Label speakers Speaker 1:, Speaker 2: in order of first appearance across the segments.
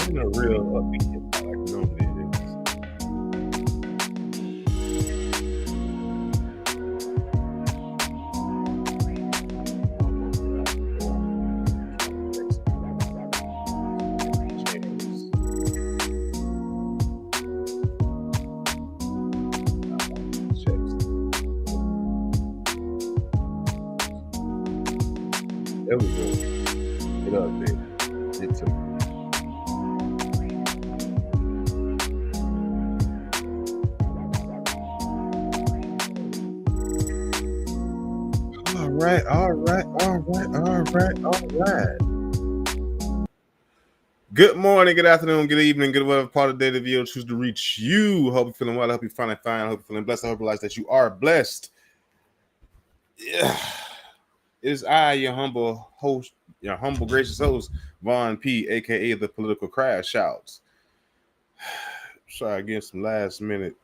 Speaker 1: in a real upbeat hip hop like normally it is. There we go. Get up there. Get to it. All right. Good morning, good afternoon, good evening, good whatever part of the day the video choose to reach you. Hope you're feeling well. I hope you're fine. I hope you're feeling blessed. I hope you realize that you are blessed. Yeah. It is I, your humble host, your humble, gracious host, Vaughn P, aka the Political Crash Shouts. Sorry, getting some last minute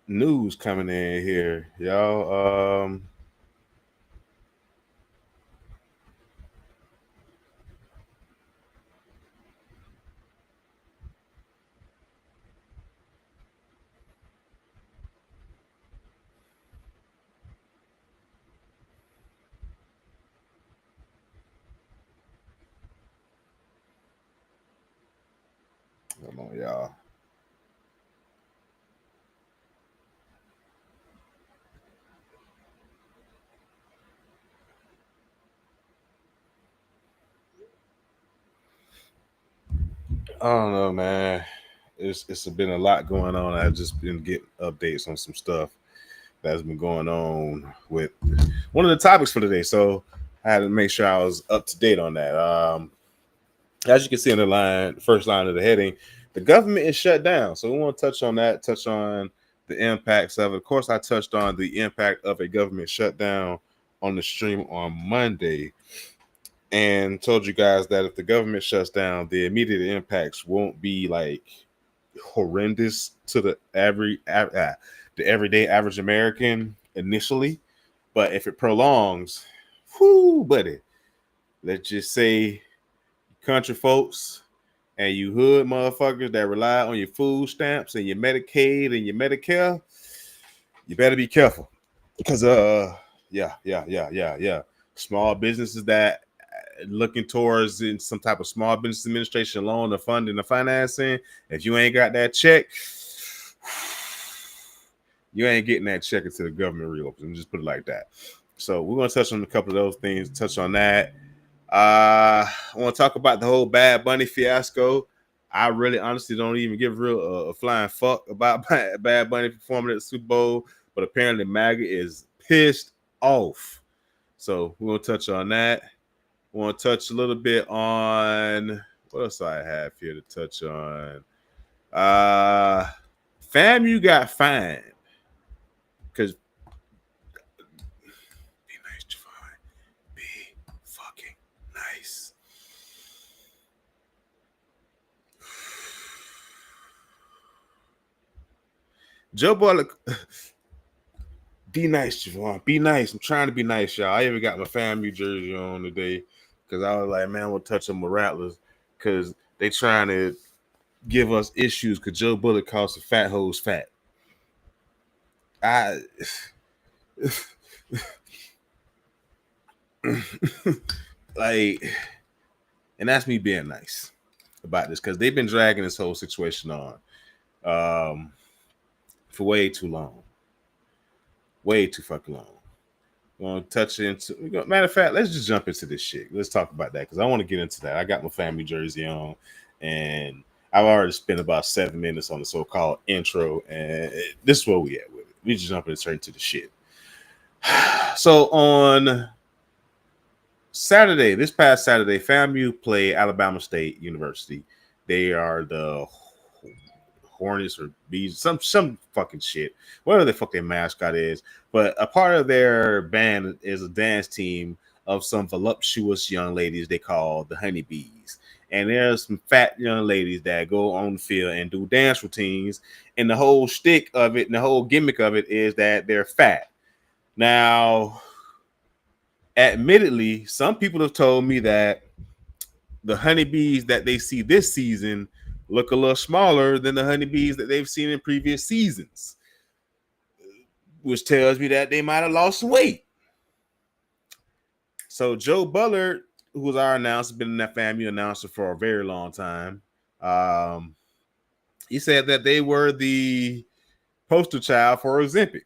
Speaker 1: news coming in here, y'all. Come on, y'all. I don't know, man. It's been a lot going on. I've just been getting updates on some stuff that's been going on with one of the topics for today. So I had to make sure I was up to date on that. As you can see in the first line of the heading, the government is shut down. So we want to touch on that, touch on the impacts of it. Of course, I touched on the impact of a government shutdown on the stream on Monday and told you guys that if the government shuts down, the immediate impacts won't be like horrendous to the everyday average American initially, but if it prolongs, whoo, buddy, let's just say country folks and you hood motherfuckers that rely on your food stamps and your Medicaid and your Medicare, you better be careful because small businesses that looking towards in some type of small business administration loan or funding or financing, if you ain't got that check, you ain't getting that check until the government reopens. Just put it like that. So we're going to touch on a couple of those things, touch on that. I want to talk about the whole Bad Bunny fiasco. I really honestly don't even give a flying fuck about Bad Bunny performing at the Super Bowl, but apparently MAGA is pissed off. So we're going to touch on that. We want to touch a little bit on what else I have here to touch on. FAMU got fined because be nice, Javon. Be fucking nice. Joe Butler, be nice, Javon. Be nice. I'm trying to be nice, y'all. I even got my FAMU jersey on today because I was like, man, we'll touch them with Rattlers because they trying to give us issues because Joe Bullock calls the fat hoes fat. Like, and that's me being nice about this because they've been dragging this whole situation on for way too long. Way too fucking long. We're going to touch into, matter of fact, let's just jump into this shit. Let's talk about that because I want to get into that. I got my FAMU jersey on and I've already spent about 7 minutes on the so-called intro, and this is where we at with it. We just jump straight into the shit. So on Saturday, this past Saturday, FAMU played Alabama State University. They are the Hornets or Bees, some fucking shit, whatever the fuck their mascot is. But a part of their band is a dance team of some voluptuous young ladies they call the Honeybees. And there's some fat young ladies that go on the field and do dance routines. And the whole shtick of it and the whole gimmick of it is that they're fat. Now, admittedly, some people have told me that the honeybees that they see this season look a little smaller than the honeybees that they've seen in previous seasons, which tells me that they might have lost some weight. So Joe Bullard, who was our announcer, been in that FAMU announcer for a very long time, he said that they were the poster child for Ozempic.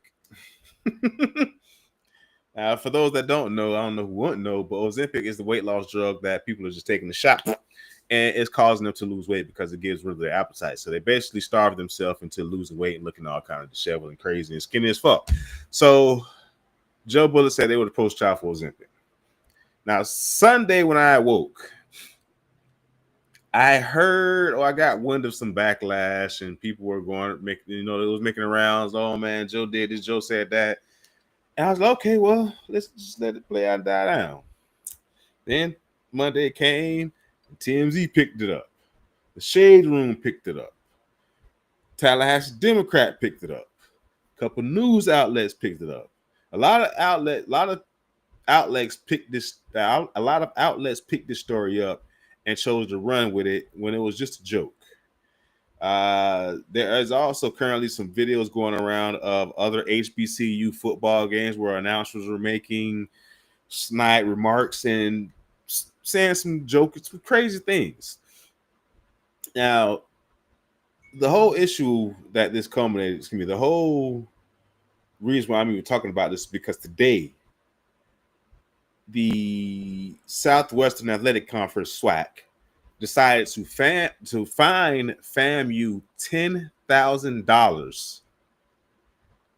Speaker 1: For those that don't know, I don't know who wouldn't know, but Ozempic is the weight loss drug that people are just taking the shot, and it's causing them to lose weight because it gives rid of their appetite. So they basically starve themselves into losing weight and looking all kind of disheveled and crazy and skinny as fuck. So Joe Bullard said they were the poster child for Ozempic. Now, Sunday when I awoke, I heard or I got wind of some backlash, and people were going, it was making the rounds. Oh man, Joe did this, Joe said that. And I was like, okay, well, let's just let it play out and die down. Then Monday came, and TMZ picked it up. The Shade Room picked it up. Tallahassee Democrat picked it up. A couple news outlets picked it up. A lot of outlets picked this story up and chose to run with it when it was just a joke. There is also currently some videos going around of other HBCU football games where announcers were making snide remarks and saying some jokes, some crazy things. Now, the whole issue that this culminated, the whole reason why I'm even talking about this is because today, the Southwestern Athletic Conference, SWAC, decided to fine FAMU $10,000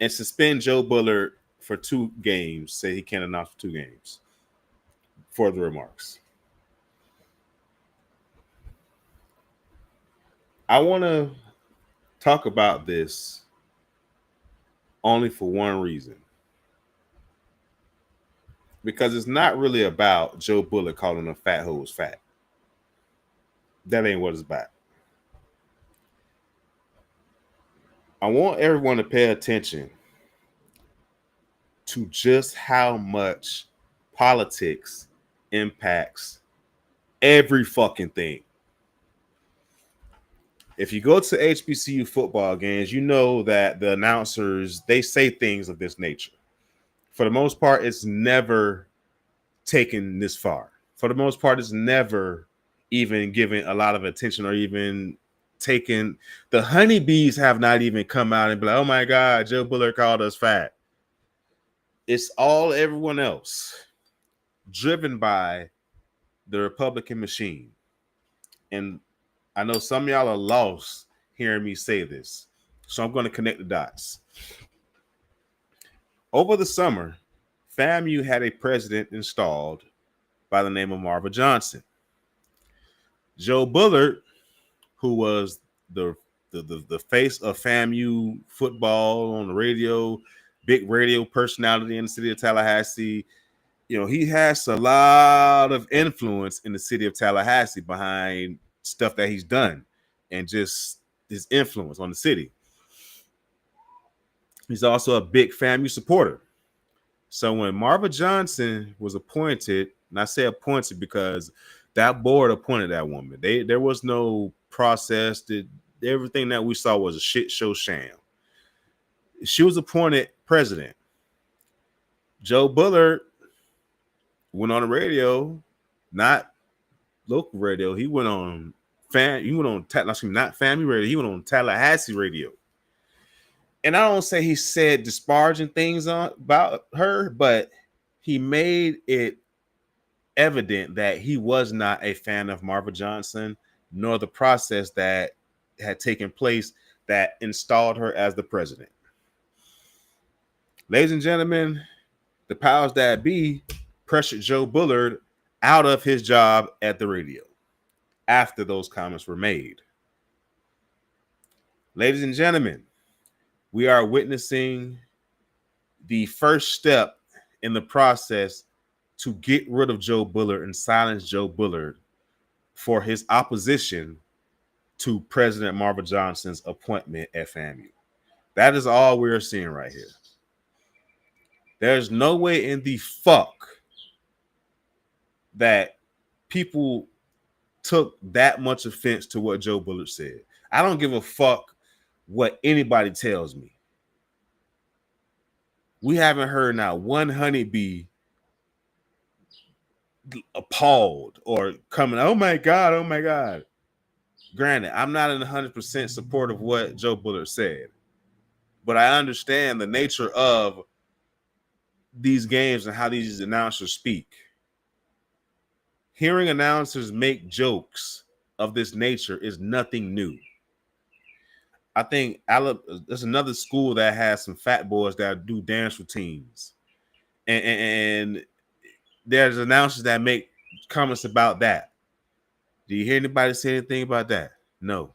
Speaker 1: and suspend Joe Bullard for 2 games. Say he can't announce for 2 games for the remarks. I want to talk about this only for one reason. Because it's not really about Joe Bullard calling them fat hoes fat. That ain't what it's about. I want everyone to pay attention to just how much politics impacts every fucking thing. If you go to HBCU football games, you know that the announcers, they say things of this nature. For the most part, it's never taken this far. For the most part, it's never even given a lot of attention or even taken. The honeybees have not even come out and be like, oh my God, Joe Bullard called us fat. It's all everyone else driven by the Republican machine. And I know some of y'all are lost hearing me say this, so I'm going to connect the dots. Over the summer, FAMU had a president installed by the name of Marva Johnson. Joe Bullard, who was the face of FAMU football on the radio, big radio personality in the city of Tallahassee, he has a lot of influence in the city of Tallahassee behind stuff that he's done and just his influence on the city. He's also a big FAMU supporter. So when Marva Johnson was appointed, and I say appointed because that board appointed that woman. There was no process. Everything that we saw was a shit show sham. She was appointed president. Joe Bullard went on the radio, not local radio. He went on not FAMU radio. He went on Tallahassee radio. And I don't say he said disparaging things about her, but he made it evident that he was not a fan of Marva Johnson, nor the process that had taken place that installed her as the president. Ladies and gentlemen, the powers that be pressured Joe Bullard out of his job at the radio after those comments were made. Ladies and gentlemen, we are witnessing the first step in the process to get rid of Joe Bullard and silence Joe Bullard for his opposition to President Marva Johnson's appointment at FAMU. That is all we're seeing right here. There's no way in the fuck that people took that much offense to what Joe Bullard said. I don't give a fuck what anybody tells me. We haven't heard not one honeybee appalled or coming, oh my God, oh my God. Granted, I'm not in 100% support of what Joe Bullard said, but I understand the nature of these games and how these announcers speak. Hearing announcers make jokes of this nature is nothing new. I think there's another school that has some fat boys that do dance routines, and there's announcers that make comments about that. Do you hear anybody say anything about that? No.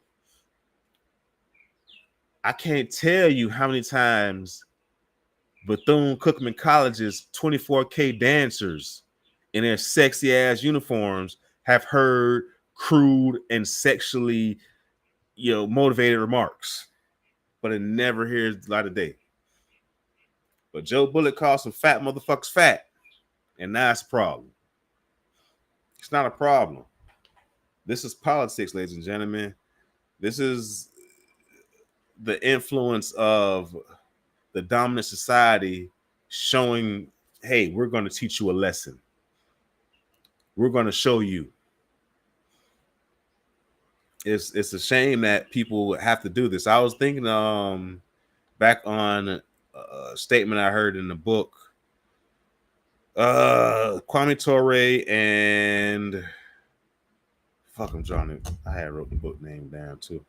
Speaker 1: I can't tell you how many times Bethune-Cookman College's 24K dancers in their sexy ass uniforms have heard crude and sexually, motivated remarks, but it never hears the light of day. But Joe Bullock calls some fat motherfuckers fat, and now it's a problem. It's not a problem. This is politics, ladies and gentlemen. This is the influence of the dominant society showing, hey, we're going to teach you a lesson. We're going to show you. It's a shame that people have to do this. I was thinking back on a statement I heard in the book. Kwame Ture and I'm drawing it. I had wrote the book name down too.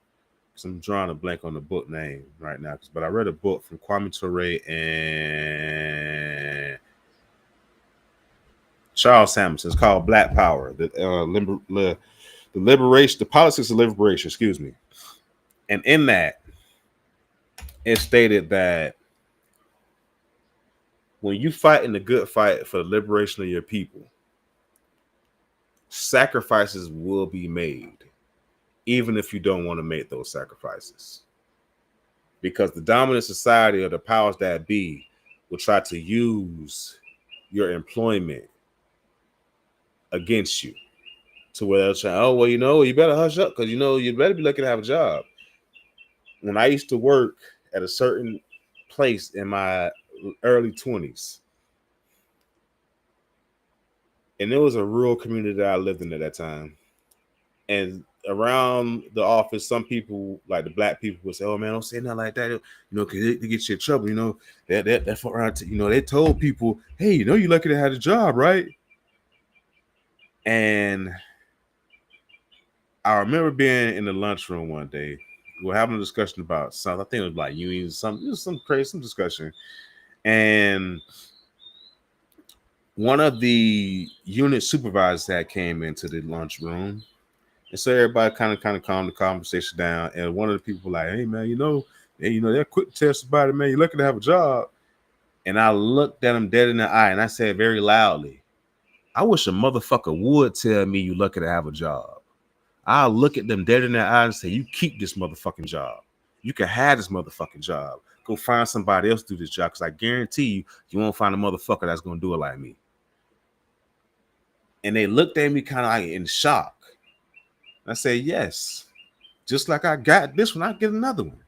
Speaker 1: So I'm drawing a blank on the book name right now. But I read a book from Kwame Ture and Charles Samuelson. It's called Black Power. The liberation, the politics of liberation, excuse me. And in that, it stated that when you fight in the good fight for the liberation of your people, sacrifices will be made, even if you don't want to make those sacrifices. Because the dominant society or the powers that be will try to use your employment against you. To where they'll say, oh, well, you better hush up because, you better be lucky to have a job. When I used to work at a certain place in my early 20s, and there was a rural community that I lived in at that time. And around the office, some people, like the black people, would say, oh, man, don't say nothing like that, because they get you in trouble, that fuck around, they told people, hey, you're lucky to have a job, right? And I remember being in the lunchroom one day. We were having a discussion about something. I think it was like unions, something. It was some discussion. And one of the unit supervisors that came into the lunchroom, and so everybody kind of calmed the conversation down. And one of the people were like, hey, man, they're quick to tell somebody, man, you're lucky to have a job. And I looked at him dead in the eye and I said very loudly, I wish a motherfucker would tell me you're lucky to have a job. I'll look at them dead in their eyes and say, you keep this motherfucking job. You can have this motherfucking job. Go find somebody else to do this job, because I guarantee you won't find a motherfucker that's going to do it like me. And they looked at me kind of like in shock. I said, yes. Just like I got this one, I get another one.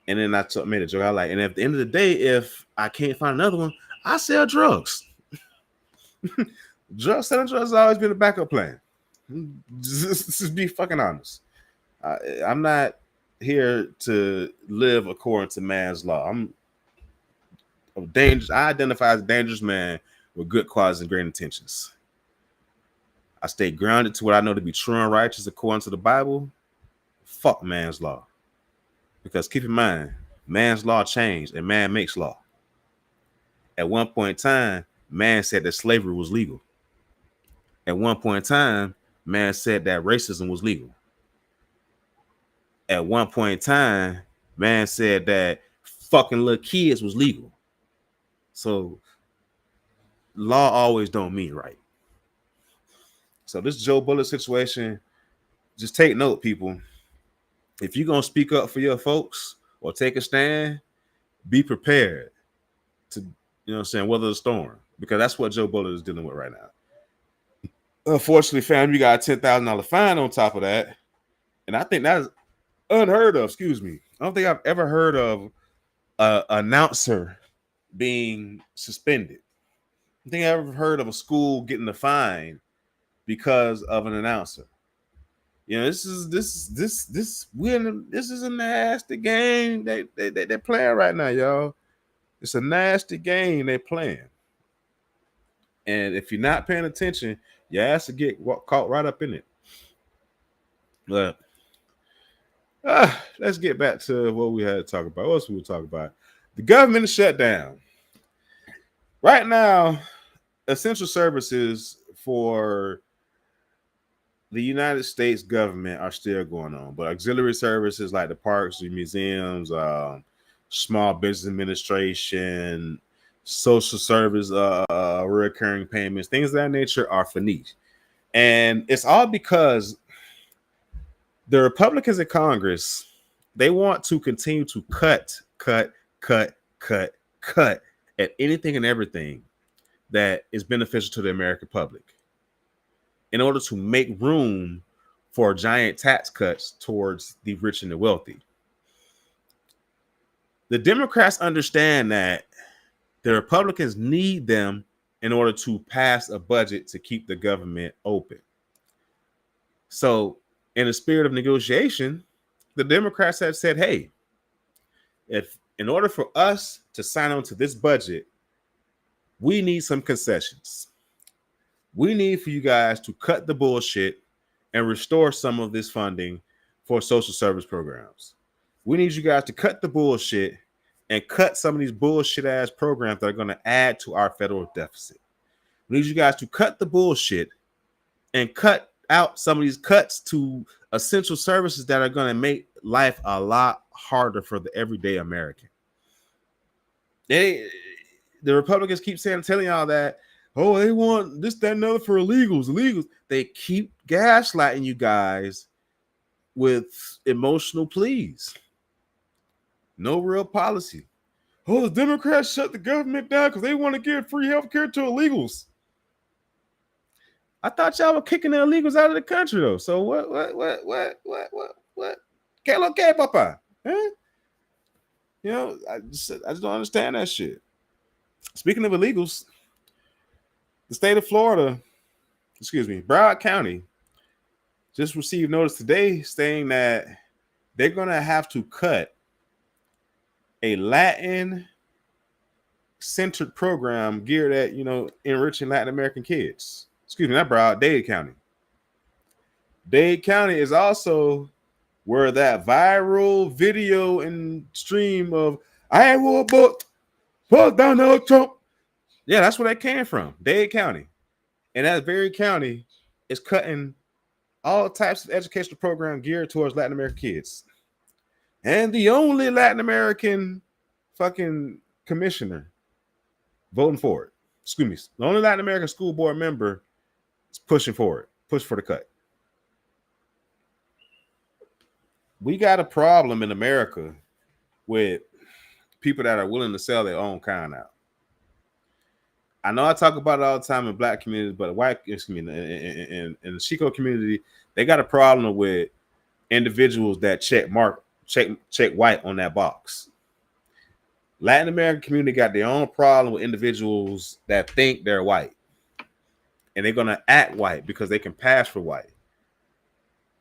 Speaker 1: And then I made a joke. I like, and at the end of the day, if I can't find another one, I sell drugs. Selling drugs has always been a backup plan. Just be fucking honest. I'm not here to live according to man's law. I'm dangerous. I identify as a dangerous man with good qualities and great intentions. I stay grounded to what I know to be true and righteous according to the Bible. Fuck man's law. Because keep in mind, man's law changed and man makes law. At one point in time, man said that slavery was legal. At one point in time, man said that racism was legal. At one point in time, man said that fucking little kids was legal. So law always don't mean right. So this Joe Bullock situation, just take note, people. If you're going to speak up for your folks or take a stand, be prepared to, weather the storm. Because that's what Joe Bullock is dealing with right now. Unfortunately, fam, you got a $10,000 fine on top of that. And I think that's unheard of. Excuse me. I don't think I've ever heard of an announcer being suspended. I think I've ever heard of a school getting a fine because of an announcer. You know, this is a nasty game they're playing right now, y'all. It's a nasty game they're playing. And if you're not paying attention, your ass to get caught right up in it. But let's get back to what we had to talk about. What else we were talking about? The government is shut down. Right now, essential services for the United States government are still going on, but auxiliary services like the parks, the museums, small business administration, social service, recurring payments, things of that nature are finite. And it's all because the Republicans in Congress, they want to continue to cut at anything and everything that is beneficial to the American public in order to make room for giant tax cuts towards the rich and the wealthy. The Democrats understand that the Republicans need them in order to pass a budget to keep the government open. So, in the spirit of negotiation, the Democrats have said, hey, if in order for us to sign on to this budget, we need some concessions. We need for you guys to cut the bullshit and restore some of this funding for social service programs. We need you guys to cut the bullshit and cut some of these bullshit ass programs that are going to add to our federal deficit. We need you guys to cut the bullshit and cut out some of these cuts to essential services that are going to make life a lot harder for the everyday American. The Republicans keep telling y'all that, oh, they want this, that, and other for illegals. They keep gaslighting you guys with emotional pleas. No real policy. Oh, the Democrats shut the government down because they want to give free health care to illegals. I thought y'all were kicking the illegals out of the country, though. So what? Que lo que, papa? Huh? You know, I just don't understand that shit. Speaking of illegals, the state of Florida, Broward County, just received notice today saying that they're going to have to cut a Latin-centered program geared at, enriching Latin American kids. Not Broward, Dade County. Dade County is also where that viral video and stream of I will vote for Donald Trump. Yeah, that's where that came from. Dade County. And that very county is cutting all types of educational programs geared towards Latin American kids. And the only Latin American fucking commissioner voting for it. The only Latin American school board member is pushing for it. Push for the cut. We got a problem in America with people that are willing to sell their own kind out. I know I talk about it all the time in black communities, but in the Chico community, they got a problem with individuals that check white on that box. Latin American community got their own problem with individuals that think they're white. And they're going to act white because they can pass for white.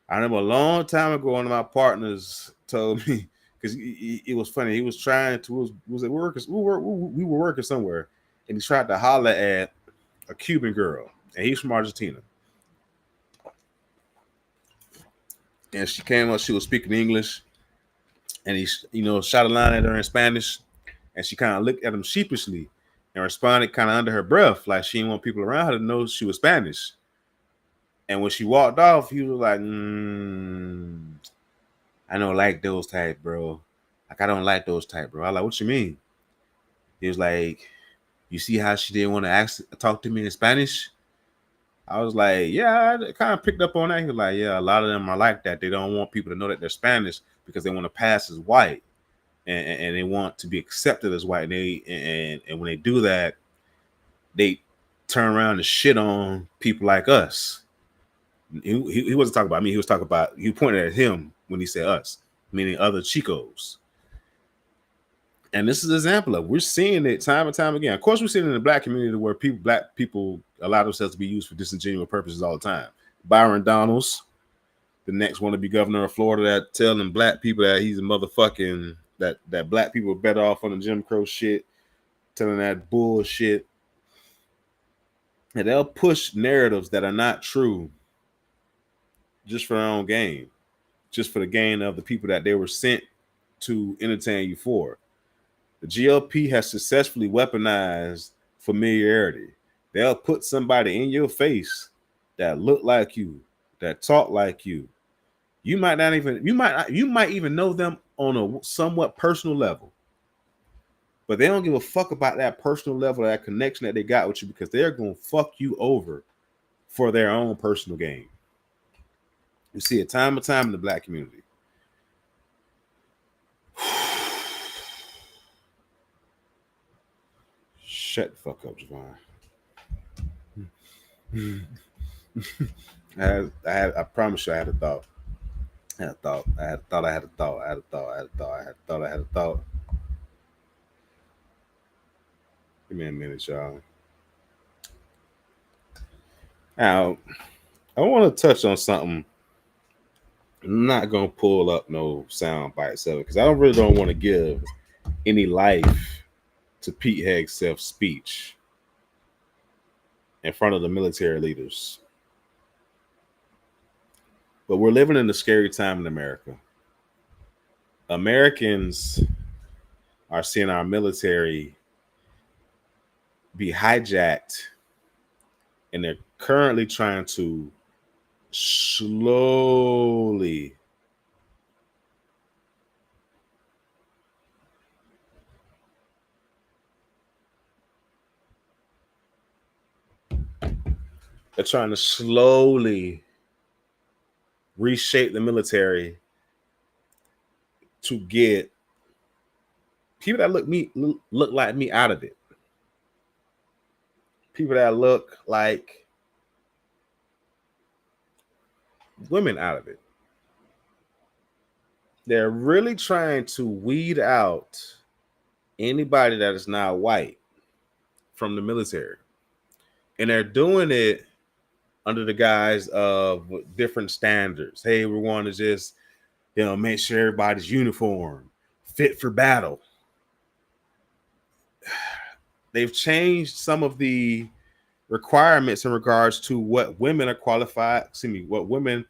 Speaker 1: I remember a long time ago, one of my partners told me, because it was funny, he was trying to, we were working somewhere, and he tried to holler at a Cuban girl, and he's from Argentina. And she came up, she was speaking English, and he, shot a line at her in Spanish, and she kind of looked at him sheepishly and responded kind of under her breath, like she didn't want people around her to know she was Spanish. And when she walked off, he was like, I don't like those type, bro. Like, I don't like those type, bro. I was like, what you mean? He was like, you see how she didn't want to talk to me in Spanish? I was like, yeah, I kind of picked up on that. He was like, yeah, a lot of them are like that. They don't want people to know that they're Spanish because they want to pass as white. And they want to be accepted as white. And when they do that, they turn around and shit on people like us. He wasn't talking about me. He was talking about, you pointed at him when he said us, meaning other Chicos. And this is an example of, we're seeing it time and time again. Of course, we're seeing it in the black community where black people allow themselves to be used for disingenuous purposes all the time. Byron Donalds, the next one to be governor of Florida, that telling black people that he's a motherfucking, that black people are better off on the Jim Crow shit, telling that bullshit. And they'll push narratives that are not true just for their own gain, just for the gain of the people that they were sent to entertain you for. The GOP has successfully weaponized familiarity. They'll put somebody in your face that look like you, that talk like you. You might even know them on a somewhat personal level, but they don't give a fuck about that personal level, that connection that they got with you, because they're gonna fuck you over for their own personal gain. You see it time and time in the black community. Shut the fuck up, Javon. I promise you, I had a thought. I had a thought. Give me a minute, y'all. Now, I want to touch on something. I'm not gonna pull up no sound bites of it because I really don't want to give any life to Pete Hegseth's speech in front of the military leaders. But we're living in a scary time in America. Americans are seeing our military be hijacked, and they're currently trying to slowly reshape the military to get people that look like me out of it. People that look like women out of it. They're really trying to weed out anybody that is not white from the military. And they're doing it under the guise of different standards. Hey, we want to just, make sure everybody's uniform, fit for battle. They've changed some of the requirements in regards to what women are qualified, what women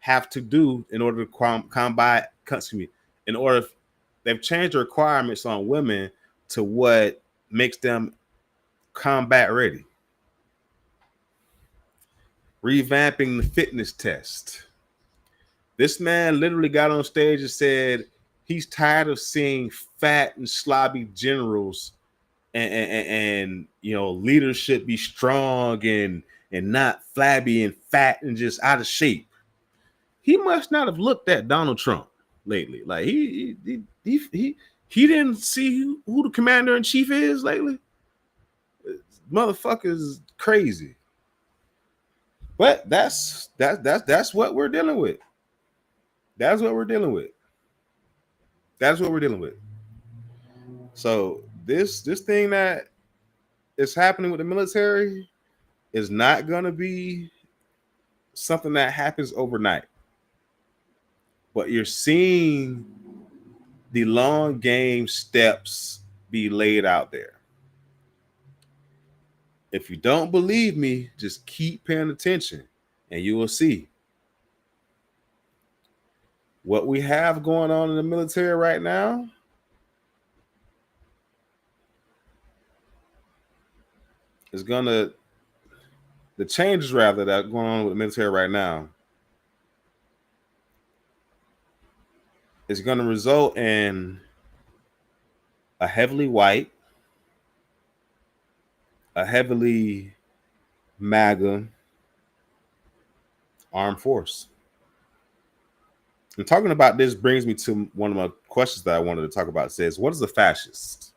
Speaker 1: have to do in order to combat, they've changed the requirements on women to what makes them combat ready. Revamping the fitness test. This man literally got on stage and said he's tired of seeing fat and slobby generals and leadership be strong and not flabby and fat and just out of shape. He must not have looked at Donald Trump lately. Like he didn't see who the commander in chief is lately. Motherfucker's crazy. But that's what we're dealing with. That's what we're dealing with. So this thing that is happening with the military is not going to be something that happens overnight. But you're seeing the long game steps be laid out there. If you don't believe me, just keep paying attention and you will see. What we have going on in the military right now is the changes rather that are going on with the military right now is going to result in a heavily white, a heavily MAGA armed force. And talking about this brings me to one of my questions that I wanted to talk about. It says, what is a fascist?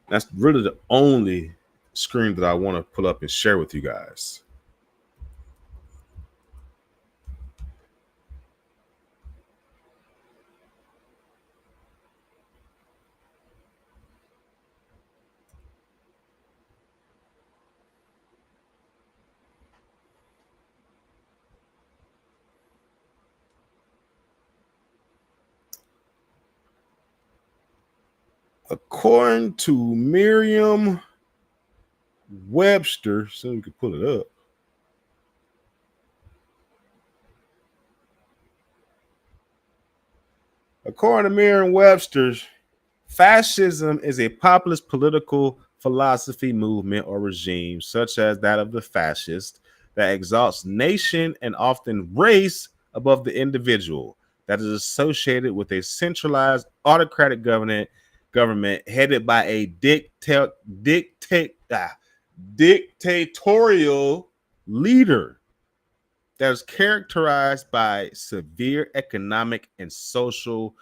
Speaker 1: That's really the only screen that I want to pull up and share with you guys. According to Merriam-Webster, so we can pull it up. According to Merriam-Webster, fascism is a populist political philosophy, movement, or regime, such as that of the fascist, that exalts nation and often race above the individual, that is associated with a centralized autocratic government headed by a dictatorial leader that is characterized by severe economic and social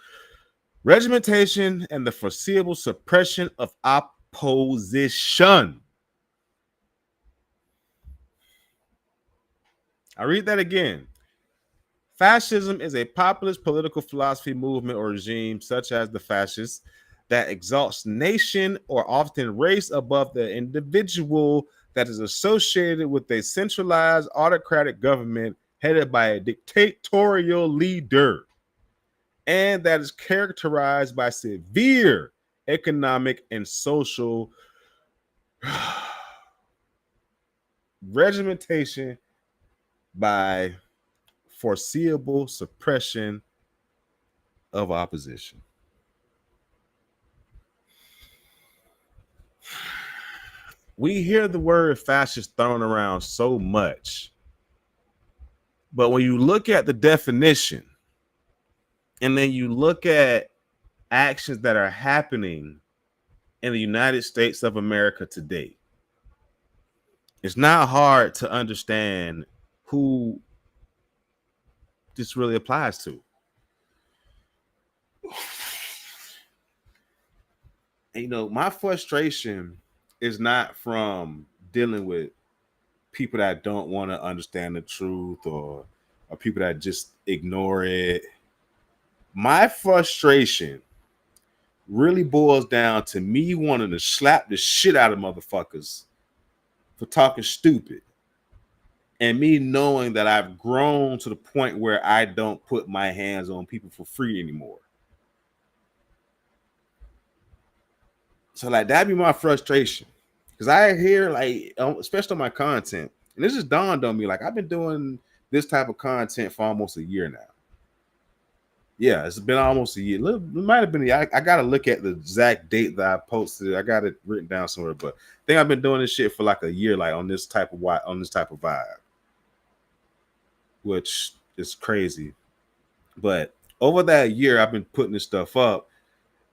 Speaker 1: regimentation and the foreseeable suppression of opposition. I read that again. Fascism is a populist political philosophy, movement, or regime, such as the fascists, that exalts nation or often race above the individual, that is associated with a centralized autocratic government headed by a dictatorial leader, and that is characterized by severe economic and social regimentation by foreseeable suppression of opposition. We hear the word fascist thrown around so much, but when you look at the definition and then you look at actions that are happening in the United States of America today, it's not hard to understand who this really applies to. And, you know, my frustration is not from dealing with people that don't want to understand the truth or people that just ignore it. My frustration really boils down to me wanting to slap the shit out of motherfuckers for talking stupid, and me knowing that I've grown to the point where I don't put my hands on people for free anymore. So like that'd be my frustration, because I hear, like, especially on my content, and this just dawned on me, like I've been doing this type of content for almost a year now. Yeah, it's been almost a year. It might have been. I got to look at the exact date that I posted. I got it written down somewhere, but I think I've been doing this shit for like a year, like on this type of vibe, which is crazy. But over that year, I've been putting this stuff up.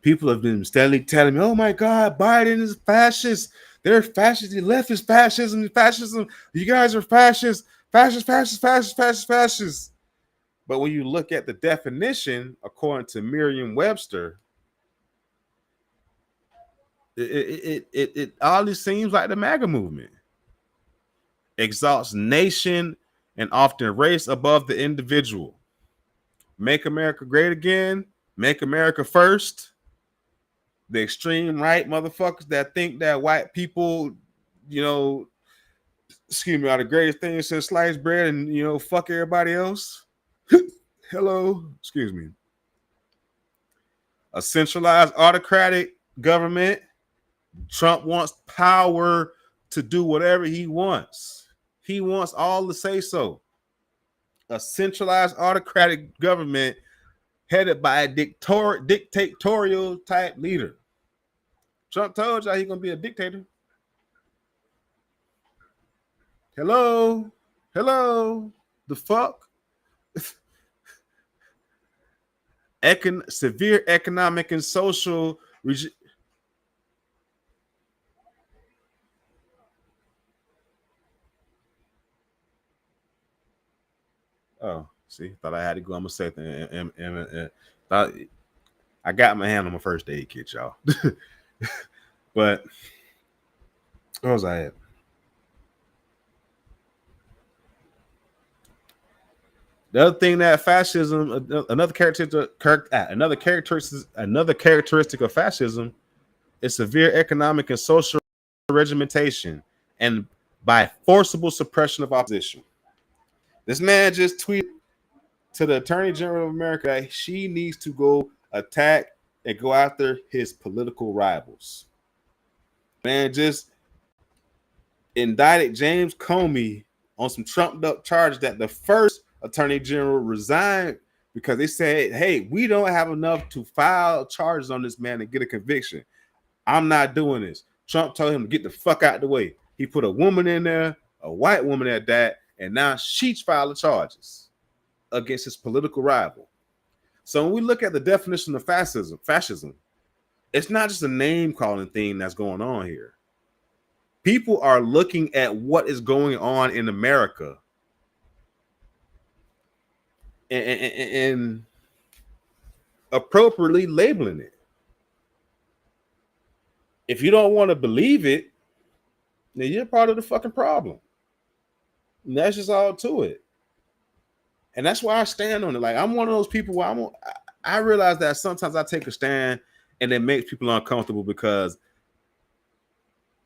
Speaker 1: People have been steadily telling me, "Oh my God, Biden is fascist. They're fascist. The left is fascism. Fascism. You guys are fascist. Fascist." But when you look at the definition, according to Merriam-Webster, it always seems like the MAGA movement exalts nation and often race above the individual. Make America great again. Make America first. The extreme right motherfuckers that think that white people, you know, are the greatest thing since sliced bread, and, you know, fuck everybody else. Hello, excuse me. A centralized autocratic government. Trump wants power to do whatever he wants. He wants all to say so. A centralized autocratic government headed by a dictatorial type leader. Trump told y'all he's gonna be a dictator. Hello, the fuck? Severe economic and social Oh, see, thought I had to go. I'm gonna say that. I got my hand on my first aid kit, y'all. But What was I at? The other thing that fascism, another characteristic of fascism is severe economic and social regimentation and by forcible suppression of opposition. This man just tweeted to the Attorney General of America that she needs to go attack and go after his political rivals. Man just indicted James Comey on some trumped up charges that the first Attorney General resigned because they said, hey, we don't have enough to file charges on this man and get a conviction. I'm not doing this. Trump told him to get the fuck out of the way. He put a woman in there, a white woman at that, and now she's filing charges against his political rival. So when we look at the definition of fascism, it's not just a name calling thing that's going on here. People are looking at what is going on in America and appropriately labeling it. If you don't want to believe it, then you're part of the fucking problem. And that's just all to it. And that's why I stand on it. Like, I'm one of those people where I realize that sometimes I take a stand and it makes people uncomfortable because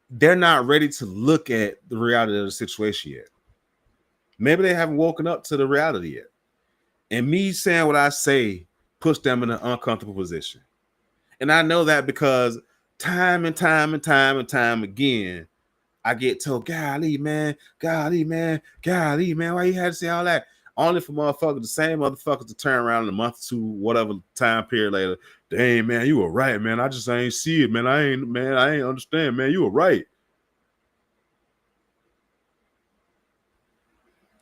Speaker 1: they're not ready to look at the reality of the situation yet. Maybe they haven't woken up to the reality yet. And me saying what I say puts them in an uncomfortable position. And I know that because time and time again, I get told, golly, man, why you had to say all that? Only for motherfuckers, the same motherfuckers to turn around in a month or two, whatever time period later. Dang, man, you were right, man. I just ain't see it, man. I ain't understand, man. You were right.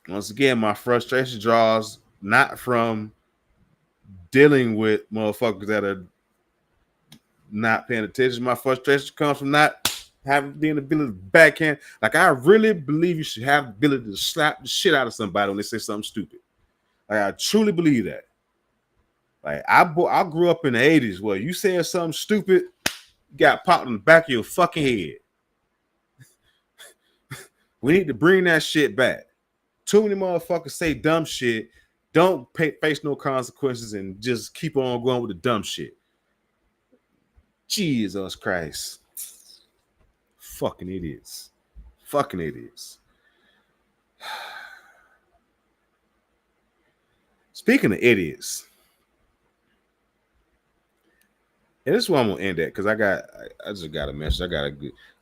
Speaker 1: Once again, my frustration draws not from dealing with motherfuckers that are not paying attention. My frustration comes from not having the ability to backhand. Like, I really believe you should have the ability to slap the shit out of somebody when they say something stupid. Like, I truly believe that. Like, I grew up in the 80s where you said something stupid, you got popped in the back of your fucking head. We need to bring that shit back. Too many motherfuckers say dumb shit, don't face no consequences, and just keep on going with the dumb shit. Jesus Christ. Fucking idiots. Speaking of idiots, and this is where I'm gonna end at because I just got a message.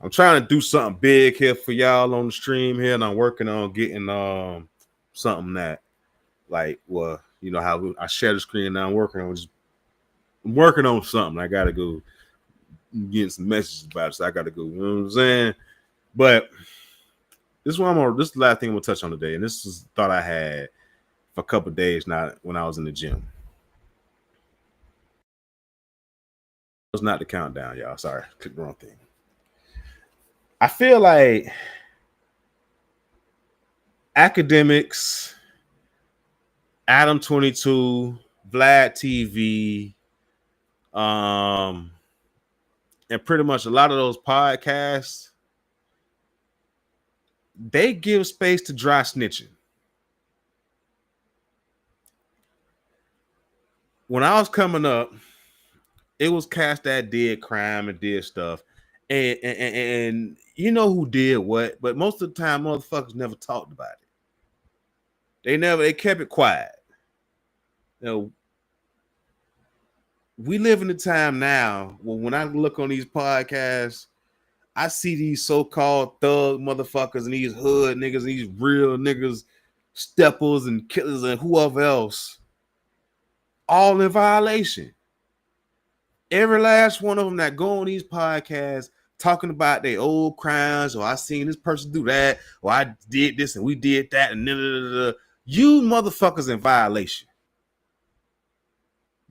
Speaker 1: I'm trying to do something big here for y'all on the stream here, and I'm working on getting something that, like, well, you know how I share the screen now. I'm working on something. I gotta go getting some messages about it, so I gotta go. You know what I'm saying? But this is the last thing I'm gonna touch on today, and this is thought I had for a couple of days now when I was in the gym. It's not the countdown, y'all. Sorry, clicked the wrong thing. I feel like academics, Adam 22, Vlad TV, and pretty much a lot of those podcasts, they give space to dry snitching. When I was coming up, it was cats that did crime and did stuff. And you know who did what, but most of the time, motherfuckers never talked about it. They kept it quiet. You know, we live in a time now where when I look on these podcasts, I see these so-called thug motherfuckers and these hood niggas and these real niggas, steppers and killers and whoever else, all in violation. Every last one of them that go on these podcasts talking about their old crimes, or I seen this person do that, or I did this and we did that, and you motherfuckers in violation.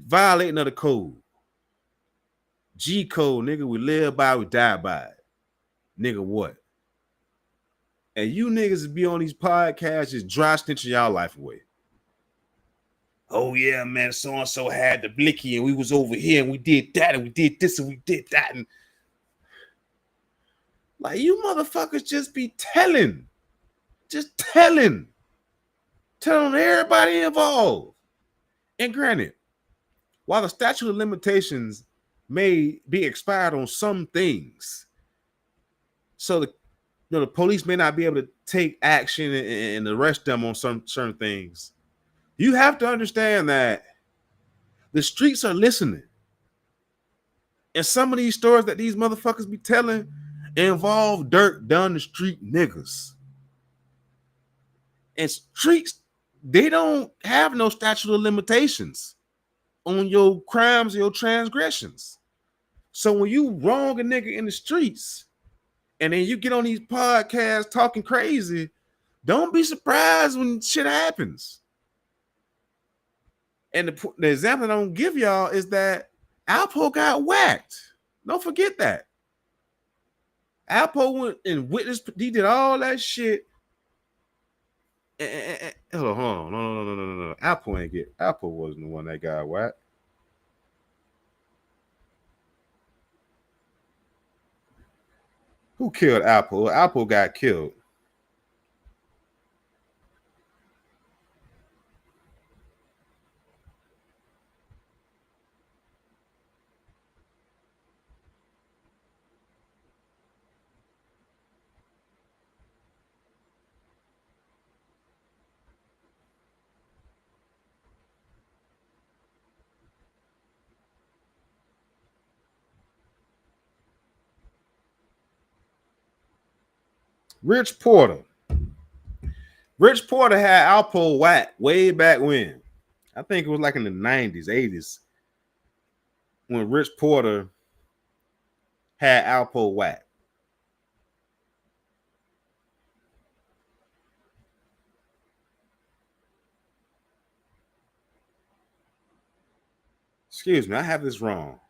Speaker 1: Violating of the code. G code, nigga, we live by, we die by it. Nigga, what? And you niggas be on these podcasts just dry snitching y'all life away. Oh yeah, man, so-and-so had the blicky and we was over here and we did that and we did this and we did that. And Like, you motherfuckers just be telling everybody involved. And granted, while the statute of limitations may be expired on some things, so the police may not be able to take action and arrest them on some certain things. You have to understand that the streets are listening. And some of these stories that these motherfuckers be telling involve dirt down the street niggas. And streets, they don't have no statute of limitations on your crimes or your transgressions. So when you wrong a nigga in the streets and then you get on these podcasts talking crazy, don't be surprised when shit happens. And the example I don't give y'all is that Alpo got whacked. Don't forget that. Alpo went and witnessed, he did all that shit. Hold on. No. Alpo wasn't the one that got whacked. Who killed Alpo? Alpo got killed. Rich Porter. Rich Porter had Alpo whacked way back when. I think it was like in the 90s, 80s, when Rich Porter had Alpo whacked. Excuse me, I have this wrong.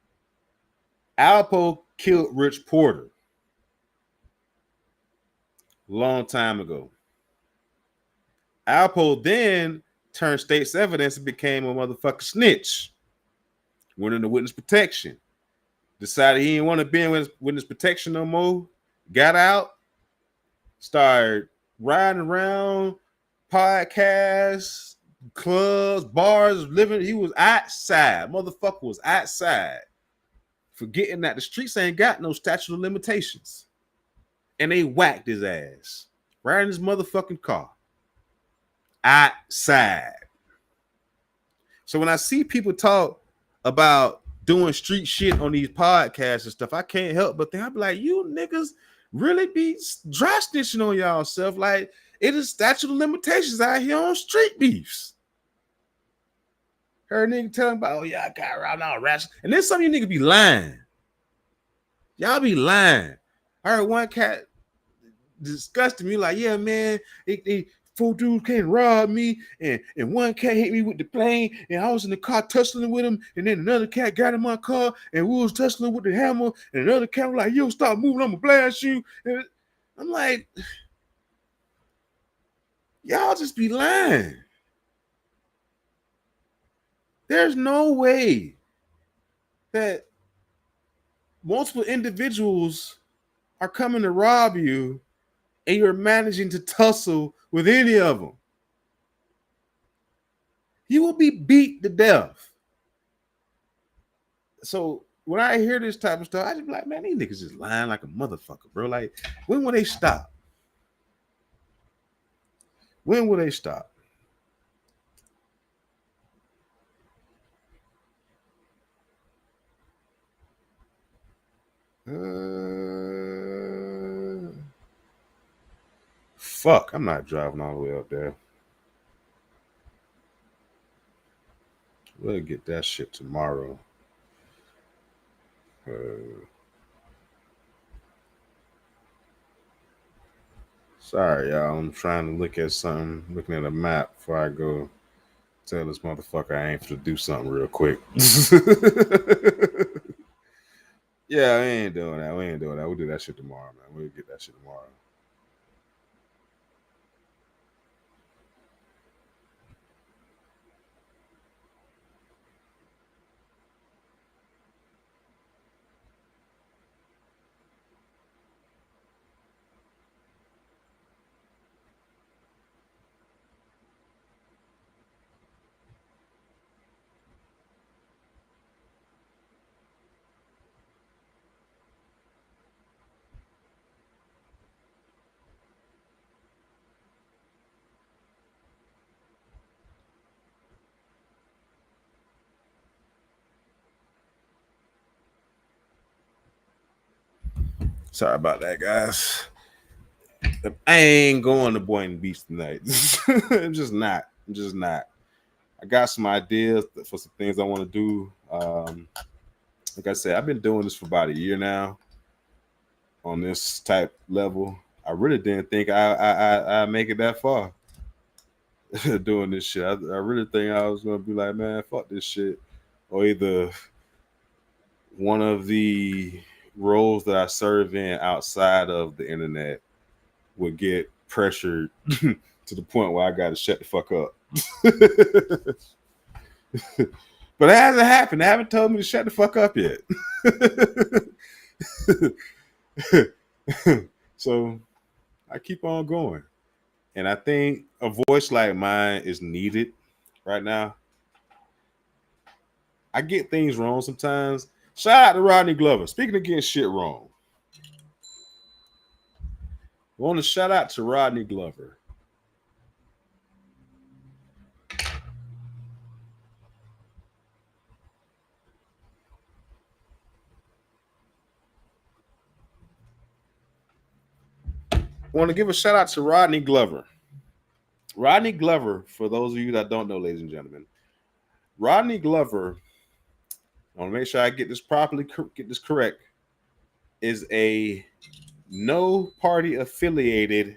Speaker 1: Alpo killed Rich Porter long time ago. Alpo then turned state's evidence and became a motherfucking snitch. Went into witness protection. Decided he didn't want to be in witness protection no more. Got out. Started riding around, podcasts, clubs, bars, living. He was outside. Motherfucker was outside. Forgetting that the streets ain't got no statute of limitations. And they whacked his ass. Right in his motherfucking car. Outside. So when I see people talk about doing street shit on these podcasts and stuff, I can't help but think, I be like, you niggas really be dry snitching on y'all self. Like, it is statute of limitations out here on street beefs. Heard a nigga telling about, oh yeah, I got around all rats. And then some of you niggas be lying. Y'all be lying. I heard one cat disgusting me, like, yeah, man, four dudes came to rob me, and one cat hit me with the plane, and I was in the car tussling with him, and then another cat got in my car, and we was tussling with the hammer, and another cat was like, yo, stop moving, I'm gonna blast you. And I'm like, y'all just be lying. There's no way that multiple individuals are coming to rob you and you're managing to tussle with any of them. You will be beat to death. So when I hear this type of stuff, I just be like, man, these niggas just lying like a motherfucker, bro. Like, when will they stop? When will they stop? Fuck, I'm not driving all the way up there. We'll get that shit tomorrow. Sorry, y'all. I'm trying to look at something, looking at a map before I go tell this motherfucker I ain't to do something real quick. Yeah, we ain't doing that. We'll do that shit tomorrow, man. We'll get that shit tomorrow. Sorry about that, guys. I ain't going to Boynton Beach tonight. I'm just not. I'm just not. I got some ideas for some things I want to do. Like I said, I've been doing this for about a year now on this type level. I really didn't think I make it that far doing this shit. I really think I was gonna be like, man, fuck this shit, or either one of the roles that I serve in outside of the internet would get pressured to the point where I got to shut the fuck up. But it hasn't happened. They haven't told me to shut the fuck up yet. So I keep on going. And I think a voice like mine is needed right now. I get things wrong sometimes. Shout out to Rodney Glover. Speaking of getting shit wrong, I want to shout out to Rodney Glover. I want to give a shout out to Rodney Glover. Rodney Glover, for those of you that don't know, ladies and gentlemen, Rodney Glover, I want to make sure I get this properly, get this correct, is a no party affiliated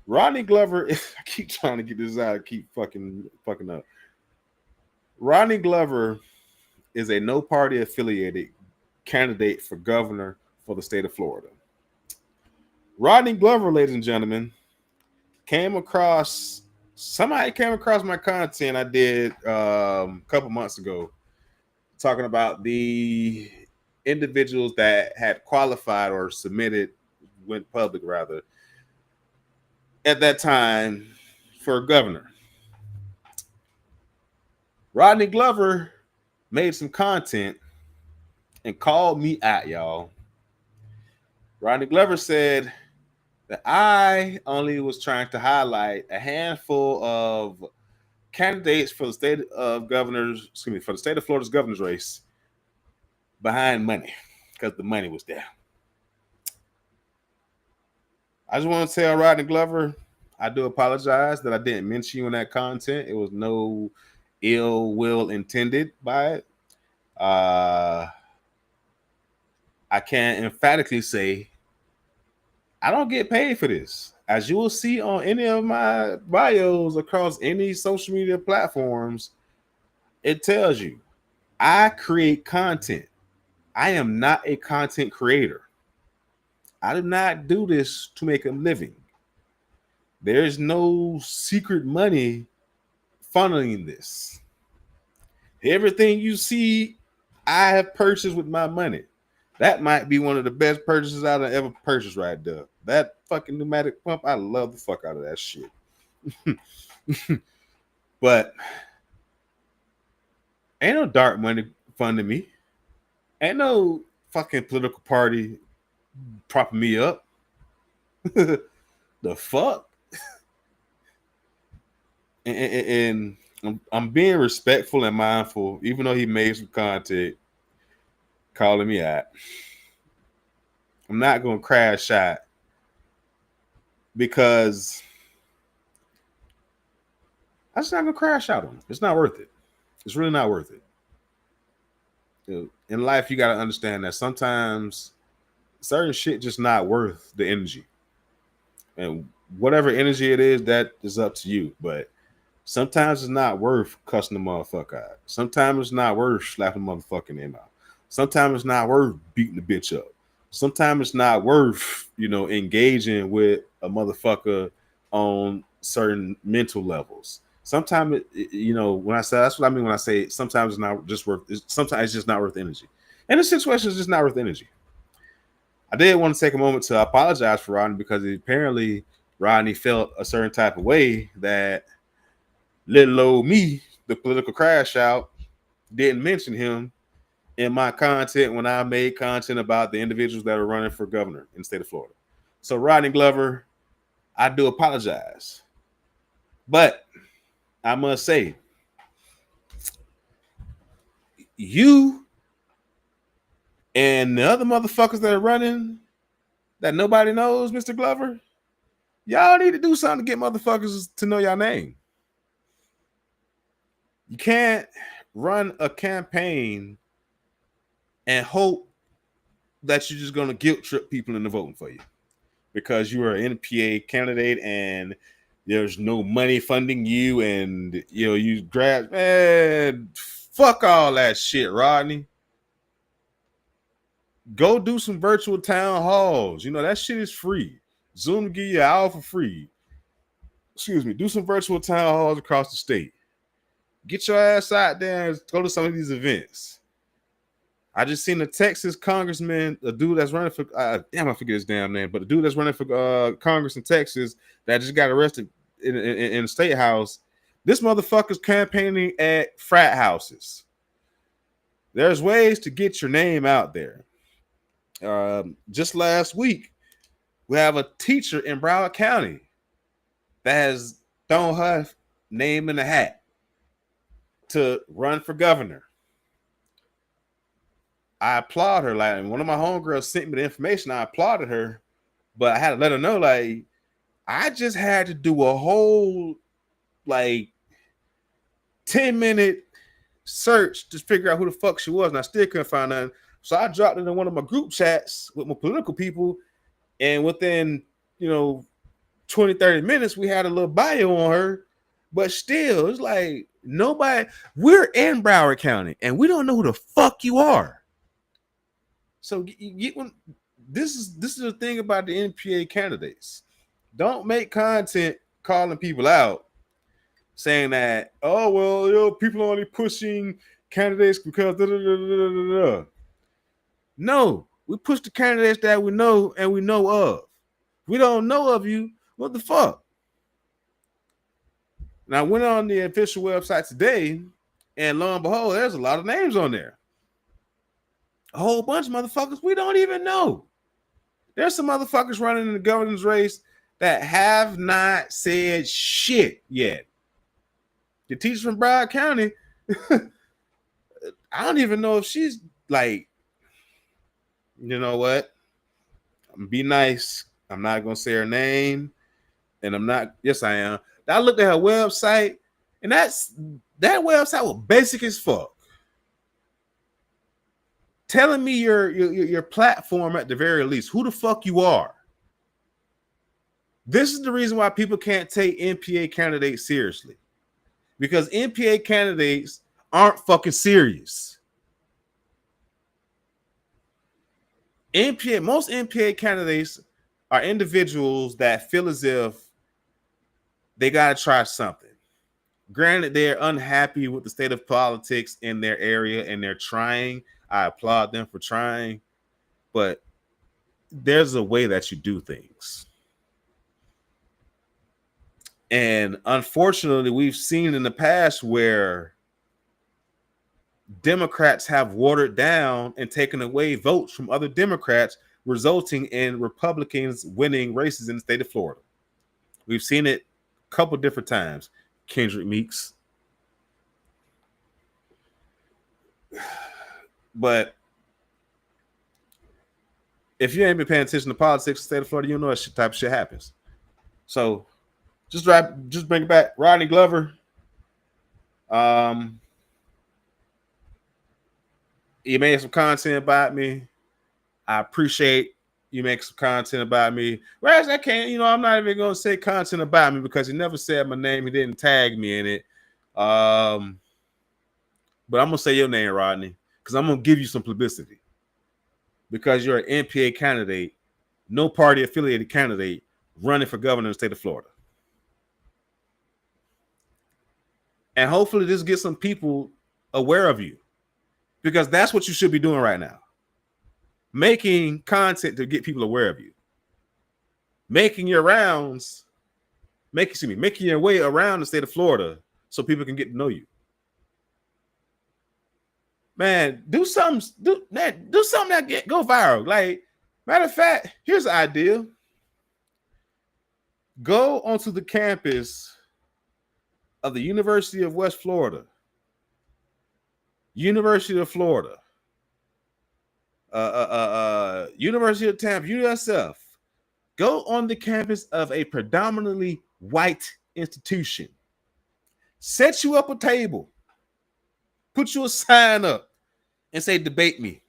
Speaker 1: Rodney Glover. I keep trying to get this out. I keep fucking up. Rodney Glover is a no party affiliated candidate for governor for the state of Florida. Rodney Glover, ladies and gentlemen, somebody came across my content I did a couple months ago talking about the individuals that had qualified or submitted, went public rather, at that time for governor. Rodney Glover made some content and called me out, y'all. Rodney Glover said that I only was trying to highlight a handful of candidates for the state of for the state of Florida's governor's race behind money, because the money was there. I just want to tell Rodney Glover, I do apologize that I didn't mention you in that content. It was no ill will intended by it. I can emphatically say I don't get paid for this. As you will see on any of my bios across any social media platforms, it tells you I create content. I am not a content creator. I do not do this to make a living. There is no secret money funneling this. Everything you see, I have purchased with my money. That might be one of the best purchases I've ever purchased right there. That fucking pneumatic pump, I love the fuck out of that shit. But ain't no dark money funding me. Ain't no fucking political party propping me up. The fuck? And I'm being respectful and mindful, even though he made some content calling me out. I'm not going to crash out because I'm just not going to crash out on him. It's not worth it. It's really not worth it. In life, you got to understand that sometimes certain shit just not worth the energy. And whatever energy it is, that is up to you. But sometimes it's not worth cussing the motherfucker out. Sometimes it's not worth slapping the motherfucker in their mouth. Sometimes it's not worth beating the bitch up. Sometimes it's not worth, engaging with a motherfucker on certain mental levels. Sometimes, when I say, that's what I mean when I say sometimes it's not just worth, sometimes it's just not worth energy. And the situation is just not worth energy. I did want to take a moment to apologize for Rodney because apparently Rodney felt a certain type of way that little old me, the political crash out, didn't mention him in my content when I made content about the individuals that are running for governor in the state of Florida. So Rodney Glover, I do apologize. But I must say, you and the other motherfuckers that are running that nobody knows, Mr. Glover, y'all need to do something to get motherfuckers to know y'all name. You can't run a campaign and hope that you're just going to guilt trip people into voting for you because you are an NPA candidate and there's no money funding you, and you grab, man, fuck all that shit, Rodney. Go do some virtual town halls. That shit is free. Zoom will give you an hour for free. Excuse me. Do some virtual town halls across the state. Get your ass out there and go to some of these events. I just seen a Texas congressman, a dude that's running for, I forget his damn name, but the dude that's running for Congress in Texas that just got arrested in the state house. This motherfucker's campaigning at frat houses. There's ways to get your name out there. Just last week, we have a teacher in Broward County that has thrown her name in the hat to run for governor. I applaud her. Like, one of my homegirls sent me the information. I applauded her, but I had to let her know, like, I just had to do a whole 10-minute search to figure out who the fuck she was, and I still couldn't find nothing. So I dropped it in one of my group chats with my political people, and within 20, 30 minutes, we had a little bio on her. But still, it's like nobody. We're in Broward County, and we don't know who the fuck you are. So this is the thing about the NPA candidates. Don't make content calling people out, saying that, oh well, people are only pushing candidates because da, da, da, da, da, da. No, we push the candidates that we know and we know of. We don't know of you. What the fuck? Now I went on the official website today, and lo and behold, there's a lot of names on there. A whole bunch of motherfuckers we don't even know. There's some motherfuckers running in the governor's race that have not said shit yet. The teacher from Broward County, I don't even know if she's like, you know what? I'm gonna be nice. I'm not gonna say her name, and I'm not. Yes, I am. I looked at her website, and that website was basic as fuck. Telling me your platform at the very least, who the fuck you are. This is the reason why people can't take NPA candidates seriously, because NPA candidates aren't fucking serious. Most NPA candidates are individuals that feel as if they got to try something. Granted, they're unhappy with the state of politics in their area and they're trying. I applaud them for trying, but there's a way that you do things. And unfortunately, we've seen in the past where Democrats have watered down and taken away votes from other Democrats, resulting in Republicans winning races in the state of Florida. We've seen it a couple different times. Kendrick Meeks. But if you ain't been paying attention to politics in the state of Florida, you know that type of shit happens. So just bring it back. Rodney Glover. You made some content about me. I appreciate you make some content about me. Whereas I can't, I'm not even going to say content about me because he never said my name. He didn't tag me in it. But I'm going to say your name, Rodney, because I'm going to give you some publicity. Because you're an NPA candidate, no party affiliated candidate running for governor in the state of Florida. And hopefully this gets some people aware of you, because that's what you should be doing right now. Making content to get people aware of you. Making your rounds, making your way around the state of Florida so people can get to know you. Man, do something that go viral. Like, matter of fact, here's the idea. Go onto the campus of the University of West Florida. University of Florida, University of Tampa, USF, go on the campus of a predominantly white institution, set you up a table, put you a sign up, and say, debate me.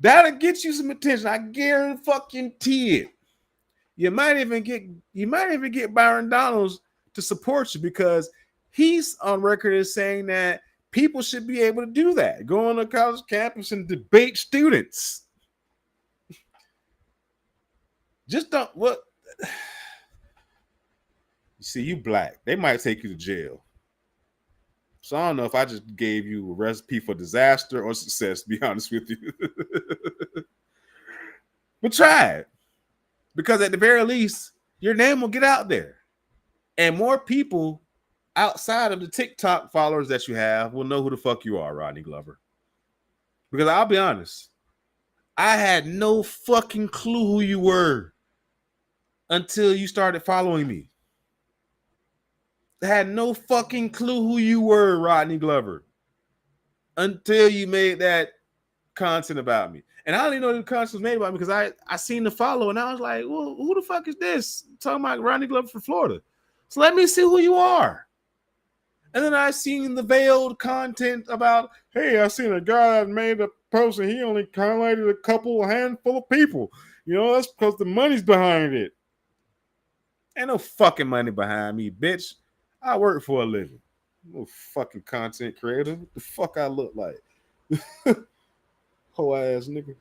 Speaker 1: That'll get you some attention. I guarantee it. You might even get Byron Donalds to support you because he's on record as saying that people should be able to do that. Go on a college campus and debate students. Just don't what you see, you black. They might take you to jail. So I don't know if I just gave you a recipe for disaster or success, to be honest with you. But try it. Because at the very least, your name will get out there. And more people outside of the TikTok followers that you have will know who the fuck you are, Rodney Glover. Because I'll be honest, I had no fucking clue who you were until you started following me. I had no fucking clue who you were, Rodney Glover, until you made that content about me. And I don't even know the content was made about me because I seen the follow and I was like, well, who the fuck is this? I'm talking about Rodney Glover from Florida. So let me see who you are. And then I seen the veiled content about, hey, I seen a guy that made a post and he only highlighted a handful of people. You know, that's because the money's behind it. Ain't no fucking money behind me, bitch. I work for a living. I'm no fucking content creator. What the fuck I look like? Whole ass nigga.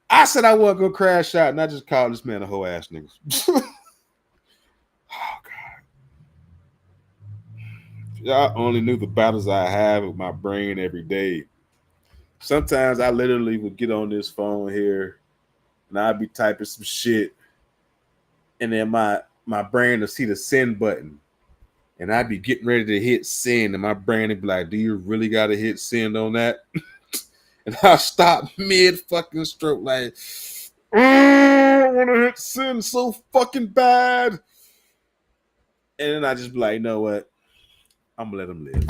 Speaker 1: I said I wasn't gonna crash out, and I just called this man a whole ass nigga. Oh God. Y'all only knew the battles I have with my brain every day. Sometimes I literally would get on this phone here and I'd be typing some shit, and then my brain will see the send button. And I'd be getting ready to hit send, and my brain would be like, do you really got to hit send on that? And I'll stop mid fucking stroke like, I want to hit send so fucking bad. And then I just be like, you know what? I'm going to let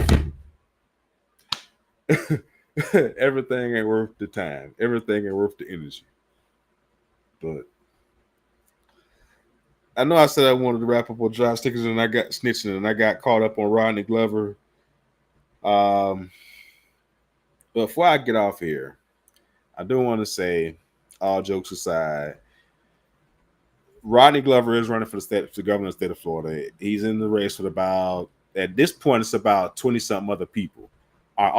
Speaker 1: them live. Everything ain't worth the time. Everything ain't worth the energy. But I know I said I wanted to wrap up on job stickers, and I got snitching, and I got caught up on Rodney Glover. But before I get off here, I do want to say, all jokes aside, Rodney Glover is running for the governor of the state of Florida. He's in the race with at this point, it's about 20-something other people. Are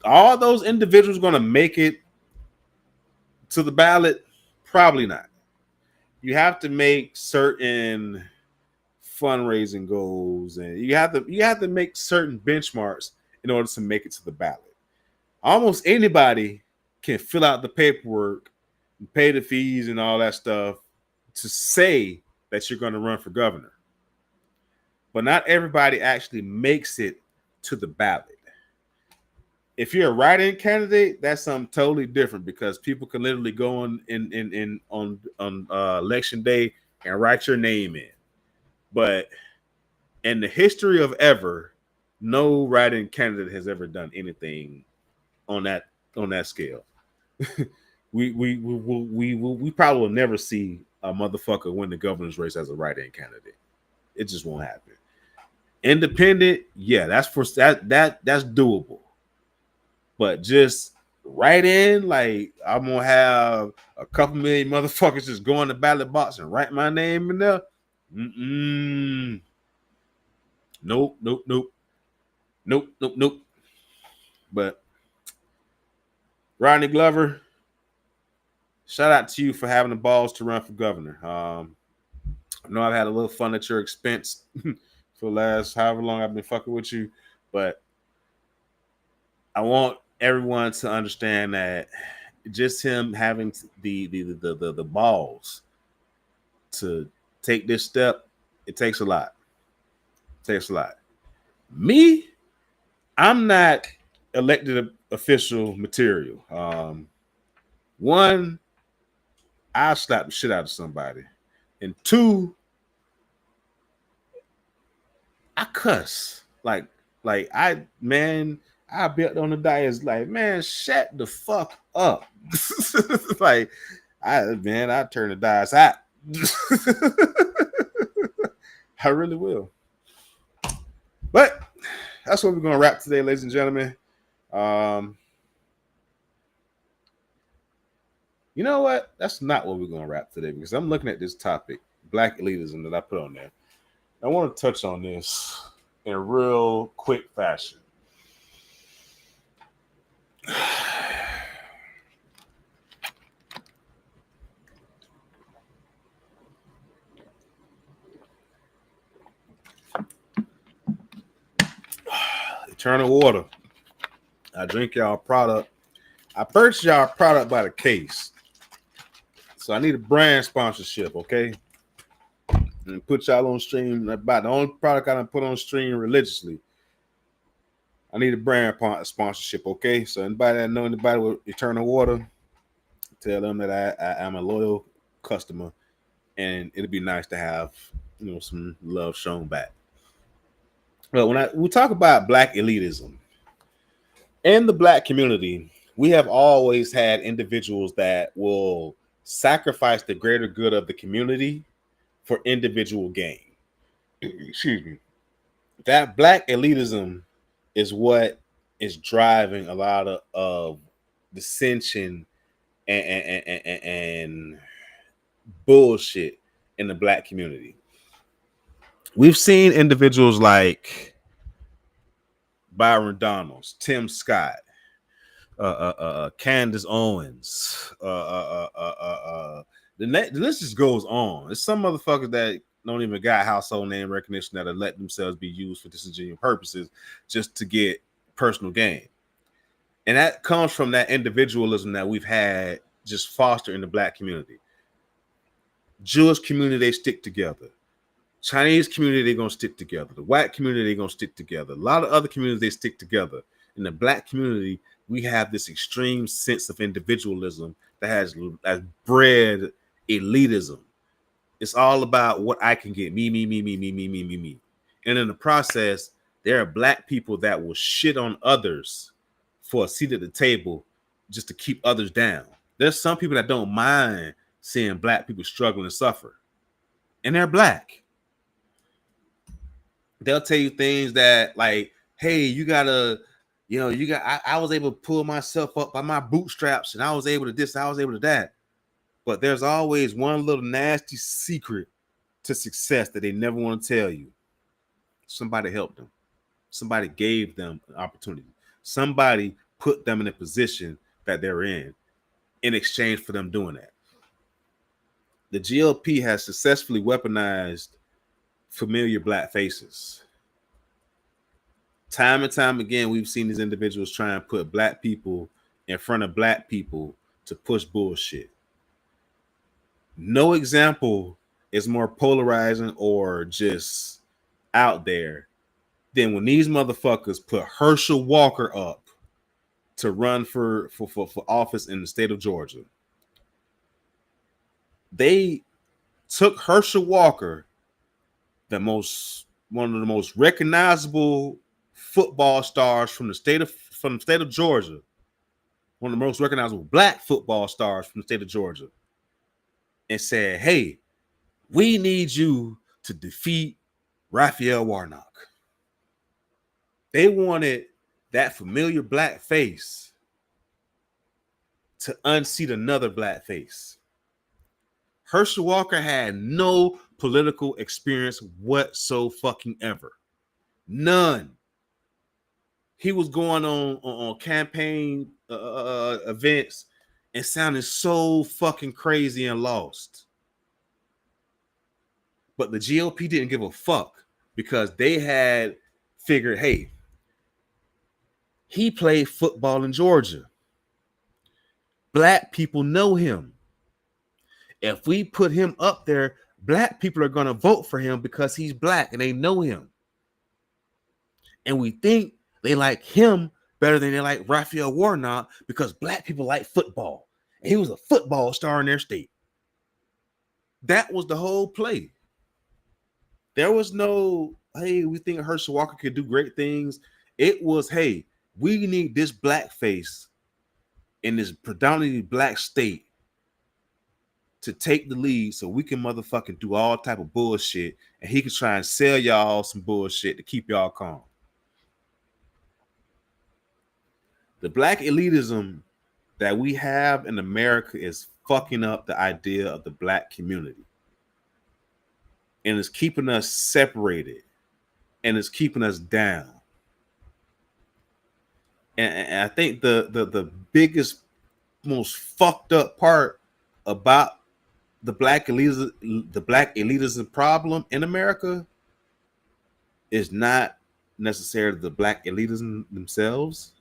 Speaker 1: all those individuals going to make it to the ballot? Probably not. You have to make certain fundraising goals, and you have to make certain benchmarks in order to make it to the ballot. Almost anybody can fill out the paperwork and pay the fees and all that stuff to say that you're going to run for governor. But not everybody actually makes it to the ballot. If you're a write-in candidate, that's something totally different because people can literally go on election day and write your name in. But in the history of ever, no write-in candidate has ever done anything on that scale. we probably will never see a motherfucker win the governor's race as a write-in candidate. It just won't happen. Independent, yeah, that's doable. But just write in, like I'm gonna have a couple million motherfuckers just go in the ballot box and write my name in there. Nope. But Rodney Glover, shout out to you for having the balls to run for governor. I know I've had a little fun at your expense for the last however long I've been fucking with you, but I want everyone to understand that just him having the balls to take this step, it takes a lot. Me, I'm not elected official material. One, I slap the shit out of somebody. And two, cuss. Like I bet on the diet like, man, shut the fuck up. Like I turn the diets out. I really will. But that's what we're gonna wrap today, ladies and gentlemen. You know what? That's not what we're gonna wrap today because I'm looking at this topic, black elitism, that I put on there. I want to touch on this in a real quick fashion. Eternal water. I drink y'all product. I purchase y'all product by the case. So I need a brand sponsorship, okay? And put y'all on stream. About the only product I done put on stream religiously. I need a brand sponsorship, okay? So anybody that know anybody with Eternal Water, tell them that I am a loyal customer, and it'd be nice to have some love shown back. But when we talk about black elitism in the black community, we have always had individuals that will sacrifice the greater good of the community for individual gain. Excuse me. That black elitism is what is driving a lot of dissension and bullshit in the black community. We've seen individuals like Byron Donalds, Tim Scott, Candace Owens, the list just goes on. There's some motherfuckers that don't even got household name recognition that are letting themselves be used for disingenuous purposes just to get personal gain. And that comes from that individualism that we've had just foster in the black community. Jewish community, they stick together. Chinese community, they're going to stick together. The white community, they're going to stick together. A lot of other communities, they stick together. In the black community, we have this extreme sense of individualism that has bred elitism. It's all about what I can get. Me. And in the process, there are black people that will shit on others for a seat at the table just to keep others down. There's some people that don't mind seeing black people struggle and suffer. And they're black. They'll tell you things that like, hey, I was able to pull myself up by my bootstraps and I was able to this, I was able to that. But there's always one little nasty secret to success that they never want to tell you. Somebody helped them. Somebody gave them an opportunity. Somebody put them in a position that they're in exchange for them doing that. The GOP has successfully weaponized familiar black faces. Time and time again, we've seen these individuals try and put black people in front of black people to push bullshit. No example is more polarizing or just out there than when these motherfuckers put Herschel Walker up to run for office in the state of Georgia. They took Herschel Walker, one of the most recognizable football stars from the state of Georgia, one of the most recognizable black football stars from the state of Georgia, and said, hey, we need you to defeat Raphael Warnock. They wanted that familiar black face to unseat another black face. Herschel Walker had no political experience whatsoever. None. He was going on campaign events and sounding so fucking crazy and lost. But the GOP didn't give a fuck because they had figured, hey, he played football in Georgia. Black people know him. If we put him up there, black people are going to vote for him because he's black and they know him. And we think they like him better than they like Raphael Warnock because black people like football. And he was a football star in their state. That was the whole play. There was no hey, we think Herschel Walker could do great things. It was, hey, we need this black face in this predominantly black state to take the lead so we can motherfucking do all type of bullshit, and he can try and sell y'all some bullshit to keep y'all calm. The black elitism that we have in America is fucking up the idea of the black community. And it's keeping us separated. And it's keeping us down. And I think the biggest, most fucked up part about the black elitism problem in America is not necessarily the black elitism themselves.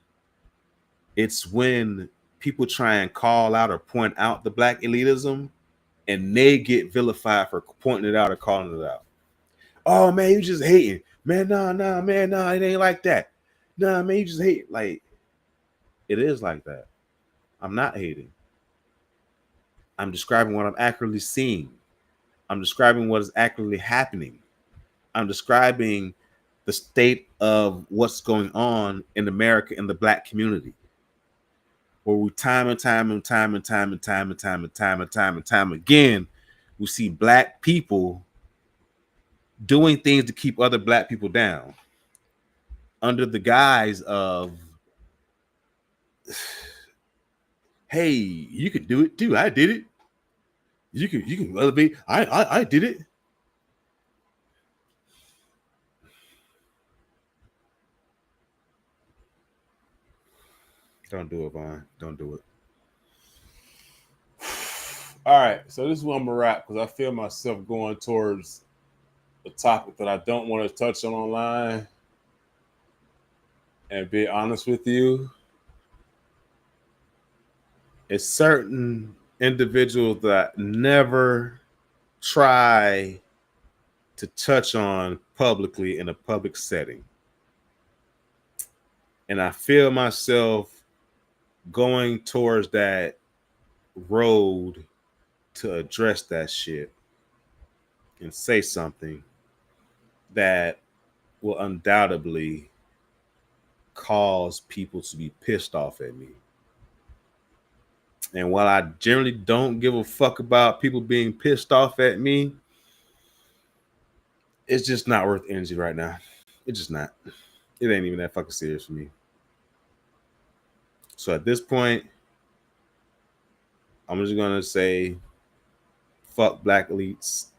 Speaker 1: It's when people try and call out or point out the black elitism and they get vilified for pointing it out or calling it out. Oh man, you just hating. Man, nah, man, nah, it ain't like that. Nah, man, you just hate. Like, it is like that. I'm not hating. I'm describing what I'm accurately seeing. I'm describing what is accurately happening. I'm describing the state of what's going on in America in the black community. Where we time again, we see black people doing things to keep other black people down under the guise of, hey, you can do it too. I did it. You can elevate. I did it. Don't do it, Vaughn. Don't do it. All right, so this is what I'm gonna wrap because I feel myself going towards a topic that I don't want to touch on online. And be honest with you, it's certain individuals that never try to touch on publicly in a public setting. And I feel myself going towards that road to address that shit and say something that will undoubtedly cause people to be pissed off at me. And while I generally don't give a fuck about people being pissed off at me, it's just not worth energy right now. It's just not. It ain't even that fucking serious for me. So at this point, I'm just gonna say, fuck black elites.